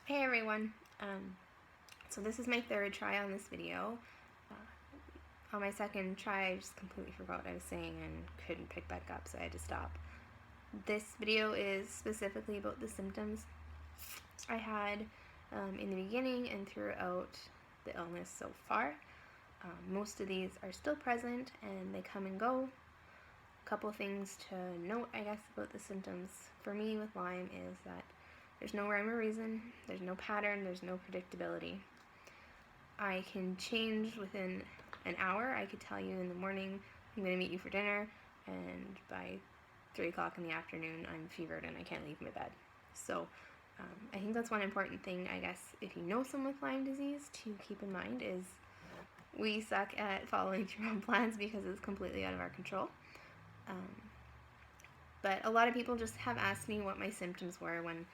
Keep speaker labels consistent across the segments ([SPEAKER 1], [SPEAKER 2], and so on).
[SPEAKER 1] Hey everyone, so this is my third try on this video. On my second try, I just completely forgot what I was saying and couldn't pick back up, so I had to stop. This video is specifically about the symptoms I had in the beginning and throughout the illness so far. Most of these are still present and they come and go. A couple of things to note, I guess, about the symptoms for me with Lyme is that there's no rhyme or reason, there's no pattern, there's no predictability. I can change within an hour. I could tell you in the morning, I'm going to meet you for dinner, and by 3 o'clock in the afternoon, I'm fevered and I can't leave my bed. So I think that's one important thing, I guess, if you know someone with Lyme disease, to keep in mind is we suck at following through on plans because it's completely out of our control. But a lot of people just have asked me what my symptoms were when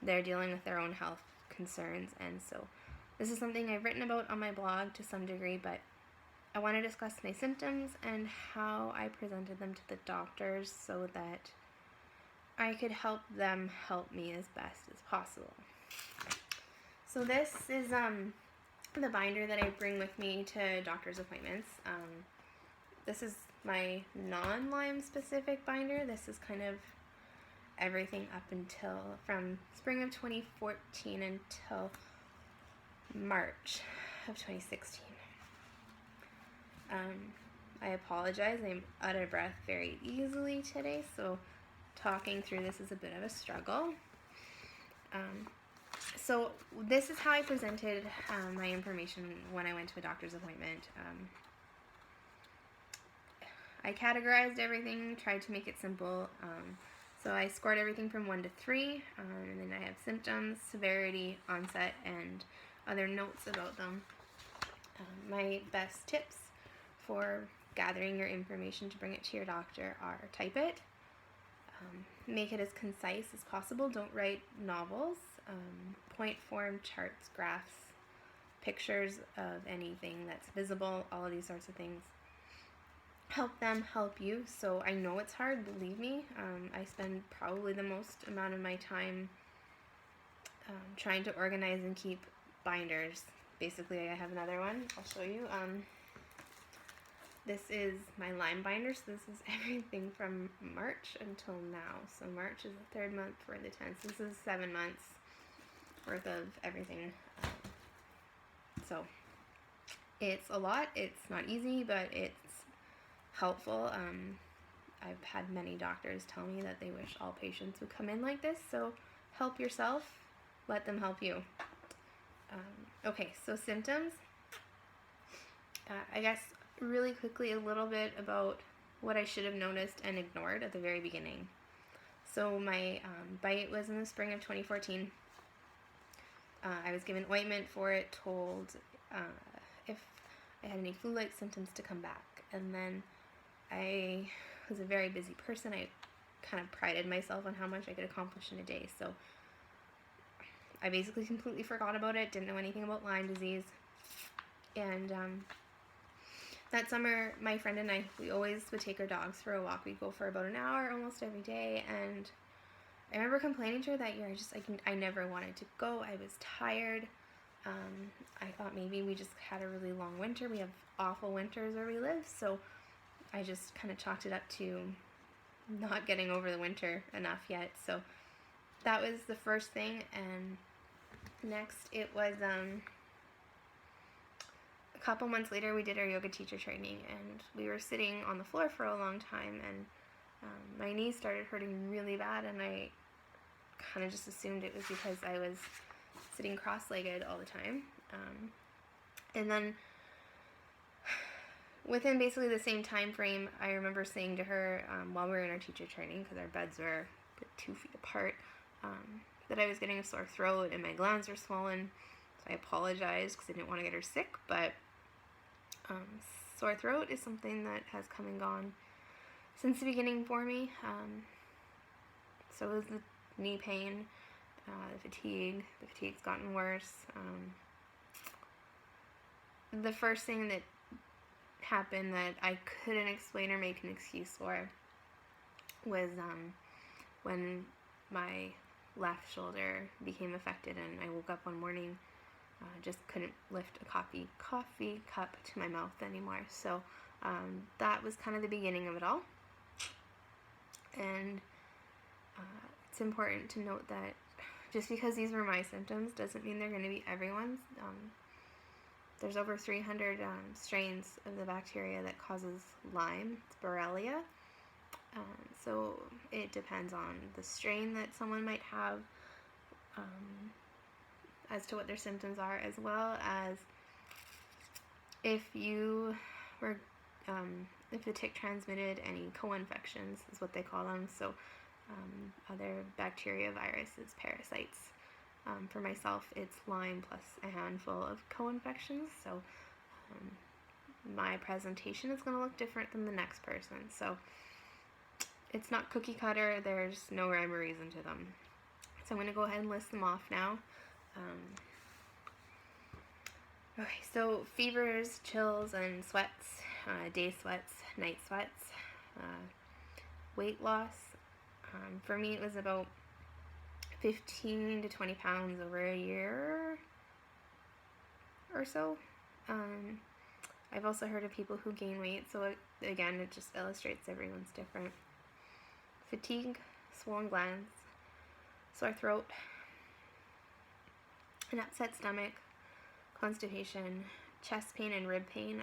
[SPEAKER 1] they're dealing with their own health concerns, and so this is something I've written about on my blog to some degree, but I want to discuss my symptoms and how I presented them to the doctors so that I could help them help me as best as possible. So this is the binder that I bring with me to doctor's appointments. This is my non-Lyme specific binder. This is kind of everything up until from spring of 2014 until March of 2016. I apologize, I'm out of breath very easily today, so talking through this is a bit of a struggle. So this is how I presented my information when I went to a doctor's appointment. I categorized everything, tried to make it simple. So I scored everything from 1 to 3, and then I have symptoms, severity, onset, and other notes about them. My best tips for gathering your information to bring it to your doctor are type it, make it as concise as possible, don't write novels, point form, charts, graphs, pictures of anything that's visible, all of these sorts of things. Help them help you. So I know it's hard, believe me. I spend probably the most amount of my time trying to organize and keep binders. Basically, I have another one. I'll show you. This is my Lyme binder. So this is everything from March until now. So March is the 3rd month, we're the 10th. This is 7 months worth of everything. So it's a lot. It's not easy, but it's helpful. I've had many doctors tell me that they wish all patients would come in like this, so help yourself, let them help you. Okay, so symptoms. I guess really quickly a little bit about what I should have noticed and ignored at the very beginning. So my bite was in the spring of 2014. I was given ointment for it, told if I had any flu-like symptoms to come back, and then I was a very busy person. I kind of prided myself on how much I could accomplish in a day, so I basically completely forgot about it, didn't know anything about Lyme disease. And that summer, my friend and I, we always would take our dogs for a walk. We'd go for about an hour almost every day, and I remember complaining to her that year, I never wanted to go. I was tired. I thought maybe we just had a really long winter. We have awful winters where we live, so I just kind of chalked it up to not getting over the winter enough yet. So that was the first thing, and next it was a couple months later we did our yoga teacher training, and we were sitting on the floor for a long time, and my knees started hurting really bad, and I kind of just assumed it was because I was sitting cross-legged all the time. And then within basically the same time frame, I remember saying to her while we were in our teacher training, because our beds were 2 feet apart, that I was getting a sore throat and my glands were swollen. So I apologized because I didn't want to get her sick, but sore throat is something that has come and gone since the beginning for me. So is the knee pain, the fatigue. The fatigue's gotten worse. The first thing that happened that I couldn't explain or make an excuse for was when my left shoulder became affected, and I woke up one morning, just couldn't lift a coffee cup to my mouth anymore. So that was kind of the beginning of it all. And it's important to note that just because these were my symptoms doesn't mean they're going to be everyone's. There's over 300 strains of the bacteria that causes Lyme. It's Borrelia. So it depends on the strain that someone might have, as to what their symptoms are, as well as if you were, if the tick transmitted any co-infections, is what they call them. So other bacteria, viruses, parasites. For myself, it's Lyme plus a handful of co-infections. So my presentation is going to look different than the next person. So it's not cookie cutter. There's no rhyme or reason to them. So I'm going to go ahead and list them off now. Okay, so fevers, chills, and sweats, day sweats, night sweats, weight loss. For me, it was about 15 to 20 pounds over a year or so. I've also heard of people who gain weight, so again, it just illustrates everyone's different. Fatigue, swollen glands, sore throat, an upset stomach, constipation, chest pain, and rib pain.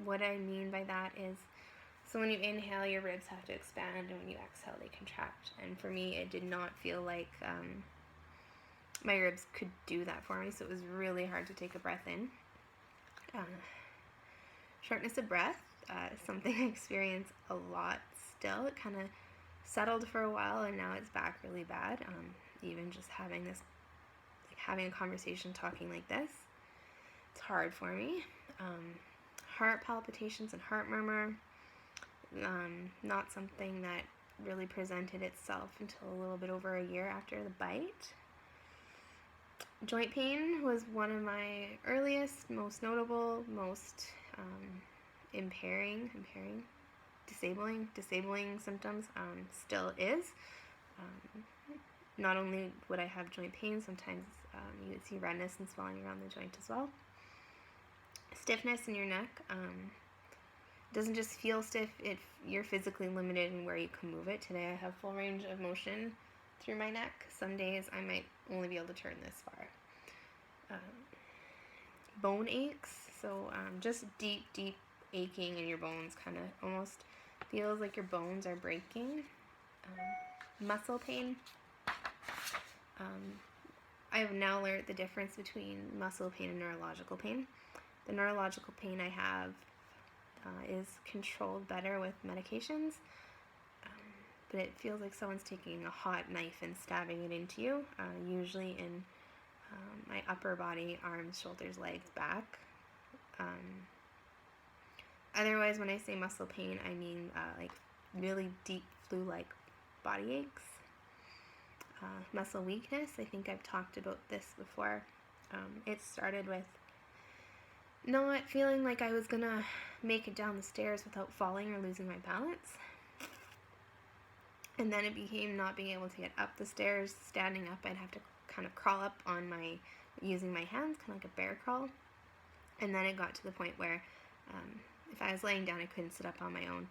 [SPEAKER 1] What I mean by that is, so when you inhale, your ribs have to expand, and when you exhale, they contract. And for me, it did not feel like my ribs could do that for me, so it was really hard to take a breath in. Shortness of breath, something I experience a lot still. It kind of settled for a while, and now it's back really bad. Even just having this, like having a conversation, talking like this, it's hard for me. Heart palpitations and heart murmur, not something that really presented itself until a little bit over a year after the bite. Joint pain was one of my earliest, most notable, most disabling symptoms. Still is. Not only would I have joint pain, sometimes you would see redness and swelling around the joint as well. Stiffness in your neck. Doesn't just feel stiff, you're physically limited in where you can move it. Today I have full range of motion through my neck. Some days I might only be able to turn this far. Bone aches, so just deep aching in your bones, kind of almost feels like your bones are breaking. Muscle pain. I have now learned the difference between muscle pain and neurological pain. The neurological pain I have is controlled better with medications, but it feels like someone's taking a hot knife and stabbing it into you, usually in my upper body, arms, shoulders, legs, back. Otherwise, when I say muscle pain, I mean like really deep flu-like body aches. Muscle weakness, I think I've talked about this before. It started with not feeling like I was gonna make it down the stairs without falling or losing my balance. And then it became not being able to get up the stairs. Standing up, I'd have to kind of crawl up on using my hands, kind of like a bear crawl. And then it got to the point where if I was laying down, I couldn't sit up on my own.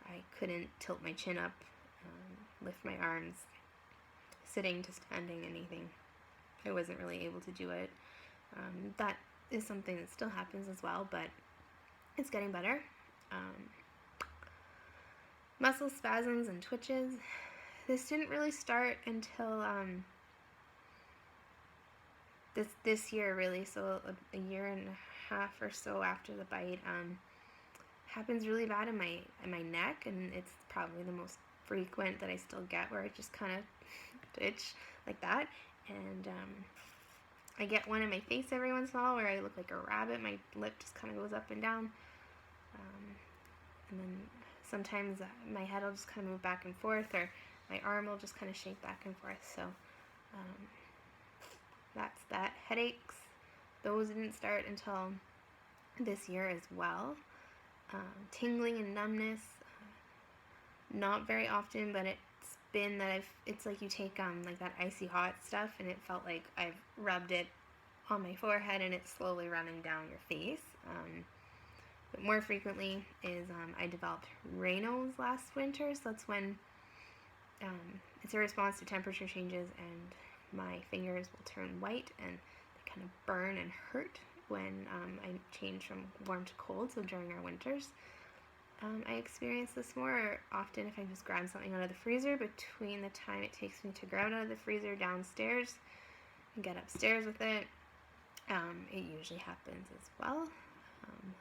[SPEAKER 1] I couldn't tilt my chin up, lift my arms, sitting to standing, anything. I wasn't really able to do it. That is something that still happens as well, but it's getting better. Muscle spasms and twitches. This didn't really start until this year, really. So a year and a half or so after the bite. Happens really bad in my neck, and it's probably the most frequent that I still get, where I just kind of twitch like that. And I get one in my face every once in a while where I look like a rabbit. My lip just kind of goes up and down. And then sometimes my head will just kind of move back and forth, or my arm will just kind of shake back and forth. So that's that. Headaches, those didn't start until this year as well. Tingling and numbness, not very often, but it's been that it's like you take like that icy hot stuff, and it felt like I've rubbed it on my forehead and it's slowly running down your face. But more frequently is I developed Raynaud's last winter, so that's when it's a response to temperature changes, and my fingers will turn white and they kind of burn and hurt when I change from warm to cold, so during our winters. I experience this more often if I just grab something out of the freezer. Between the time it takes me to grab it out of the freezer downstairs and get upstairs with it, it usually happens as well.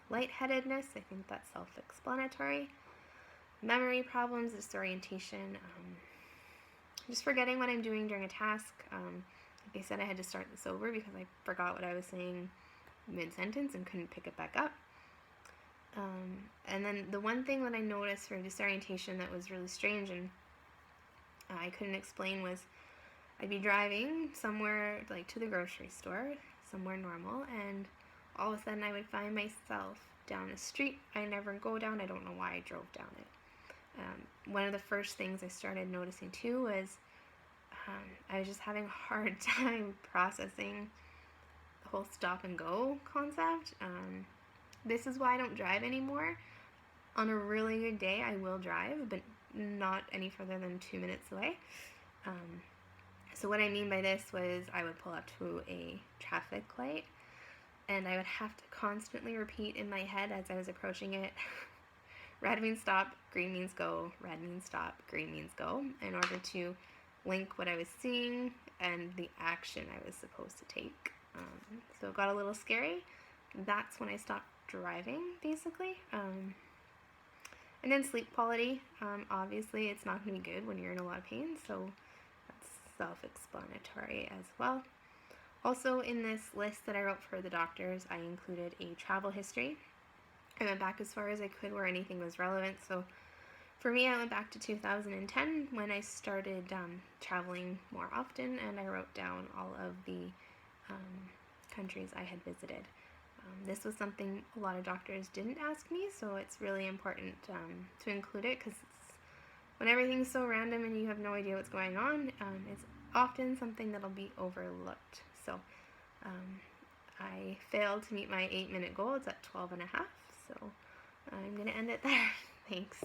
[SPEAKER 1] Lightheadedness, I think that's self-explanatory. Memory problems, disorientation, just forgetting what I'm doing during a task. Like I said, I had to start this over because I forgot what I was saying mid-sentence and couldn't pick it back up. And then the one thing that I noticed for disorientation that was really strange and I couldn't explain was I'd be driving somewhere, like to the grocery store, somewhere normal, and all of a sudden I would find myself down a street I never go down. I don't know why I drove down it. One of the first things I started noticing too was I was just having a hard time processing the whole stop and go concept. This is why I don't drive anymore. On a really good day, I will drive, but not any further than 2 minutes away. So what I mean by this was I would pull up to a traffic light, and I would have to constantly repeat in my head as I was approaching it, red means stop, green means go, red means stop, green means go, in order to link what I was seeing and the action I was supposed to take. So it got a little scary. That's when I stopped driving, basically. And then sleep quality. Obviously, it's not going to be good when you're in a lot of pain, so that's self-explanatory as well. Also, in this list that I wrote for the doctors, I included a travel history. I went back as far as I could where anything was relevant. So for me, I went back to 2010 when I started traveling more often, and I wrote down all of the countries I had visited. This was something a lot of doctors didn't ask me, so it's really important to include it because when everything's so random and you have no idea what's going on, it's often something that'll be overlooked. So I failed to meet my 8-minute goal. It's at 12 and a half, so I'm going to end it there. Thanks.